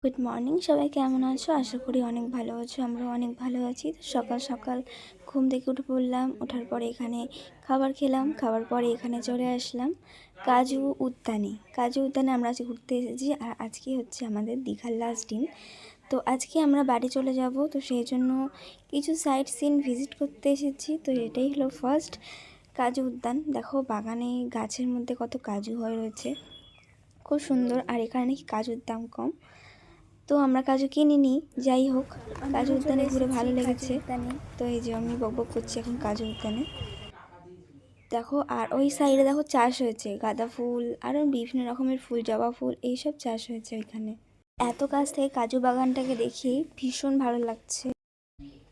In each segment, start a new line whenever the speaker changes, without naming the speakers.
Good morning, সবাই কেমন আছো? আশা করি অনেক ভালো আছো। আমরাও অনেক ভালো আছি। তো সকাল সকাল ঘুম থেকে উঠে পড়লাম। ওঠার পরে এখানে খাবার খেলাম। খাবার পরে এখানে চলে আসলাম কাজু উদ্যানে আমরা আজকে ঘুরতে এসেছি। আর আজকে হচ্ছে আমাদের দীঘার লাস্ট দিন। তো আজকে আমরা বাড়ি চলে যাব। তো সেই জন্য কিছু সাইট সিন ভিজিট করতে এসেছি। তো এটাই হলো ফার্স্ট কাজু উদ্যান। দেখো বাগানে গাছের মধ্যে কত কাজু হয়ে রয়েছে, খুব সুন্দর। আর এখানে নাকি কাজুর দাম কম। তো আমরা কাজু কিনিনি, যাই হোক কাজু উদ্যানে ঘুরে ভালো লেগেছে। তো এই যে আমি বকবক করছি এখন কাজু উদ্যানে দেখো। আর ওই সাইডে দেখো চাষ হয়েছে গাঁদা ফুল, আরও বিভিন্ন রকমের ফুল, জবা ফুল, এইসব চাষ হয়েছে ওইখানে। এত কাছ থেকে কাজু বাগানটাকে দেখে ভীষণ ভালো লাগছে।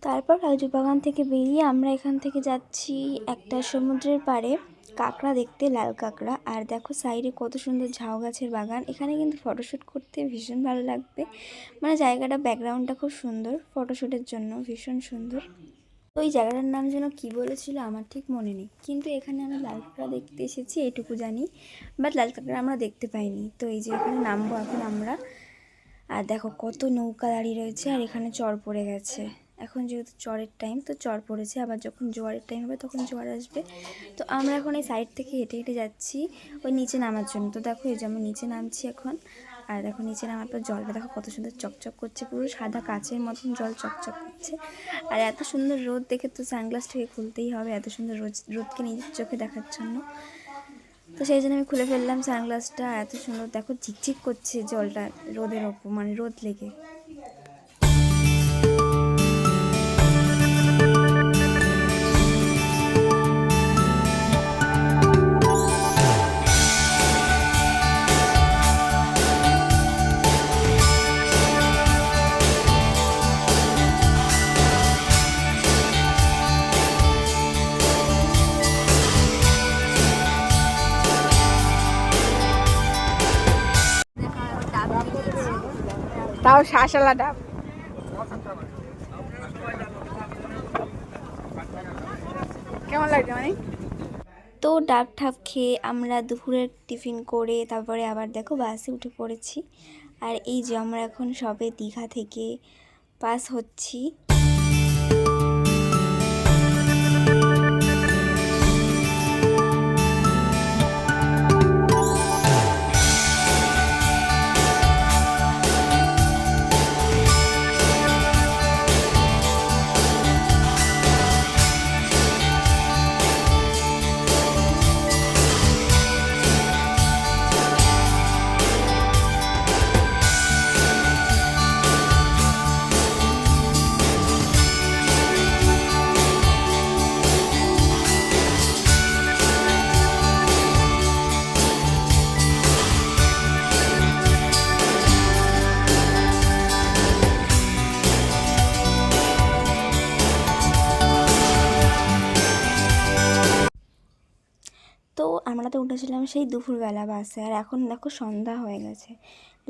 তারপর কাজু বাগান থেকে বেরিয়ে আমরা এখান থেকে যাচ্ছি একটা সমুদ্রের পাড়ে কাঁকড়া দেখতে, লাল কাঁকড়া। আর দেখো সাইডে কত সুন্দর ঝাউ গাছের বাগান। এখানে কিন্তু ফটোশ্যুট করতে ভীষণ ভালো লাগবে, মানে জায়গাটা ব্যাকগ্রাউন্ডটা খুব সুন্দর, ফটোশ্যুটের জন্য ভীষণ সুন্দর। তো এই জায়গাটার নাম যেন কী বলেছিল আমার ঠিক মনে নেই, কিন্তু এখানে আমি লাল কাঁকড়া দেখতে এসেছি এটুকু জানি, বাট লাল কাঁকড়া আমরা দেখতে পাইনি। তো এই যে এখানে নামবো এখন আমরা। আর দেখো কত নৌকা দাঁড়িয়ে রয়েছে, আর এখানে চর পড়ে গেছে। এখন যেহেতু চরের টাইম, তো চর পড়েছে, আবার যখন জোয়ারের টাইম হবে তখন জোয়ার আসবে। তো আমরা এখন এই সাইড থেকে হেঁটে হেঁটে যাচ্ছি ওই নিচে নামার জন্য। তো দেখো এই যে আমরা নিচে নামছি এখন। আর দেখো নিচে নামার পর জলটা দেখো কত সুন্দর চকচক করছে, পুরো সাদা কাচের মতন জল চকচক করছে। আর এত সুন্দর রোদ দেখে তো সানগ্লাসটাকে খুলতেই হবে, এত সুন্দর রোদকে নিজের চোখে দেখার জন্য। তো সেই জন্য আমি খুলে ফেললাম সানগ্লাসটা। এত সুন্দর দেখো ঝিকঝিক করছে জলটা রোদের ওপর, মানে রোদ লেগে।
তাও শাঁসালা ডাব। কেমন লাগছে মানে?
তো ডাব ঠাব খেয়ে আমরা দুপুরের টিফিন করে তারপরে আবার দেখো বাসে উঠে পড়েছি। আর এই যে আমরা এখন সবে দীঘা থেকে পাস হচ্ছি। তো আমরা তো উঠেছিলাম সেই দুপুরবেলা বাসে, আর এখন দেখো সন্ধ্যা হয়ে গেছে,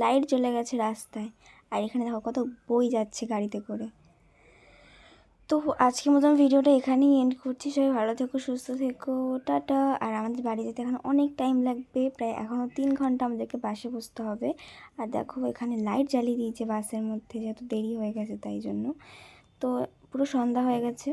লাইট জ্বলে গেছে রাস্তায়। আর এখানে দেখো কত বই যাচ্ছে গাড়িতে করে। তো আজকের মতন ভিডিওটা এখানেই এন্ড করছি। সবাই ভালো থেকো, সুস্থ থেকো, টাটা। আর আমাদের বাড়ি যেতে এখন অনেক টাইম লাগবে, প্রায় এখনও 3 ঘন্টা আমাদেরকে বাসে বসতে হবে। আর দেখো এখানে লাইট জ্বালিয়ে দিয়েছে বাসের মধ্যে, যেহেতু দেরি হয়ে গেছে তাই জন্য। তো পুরো সন্ধ্যা হয়ে গেছে।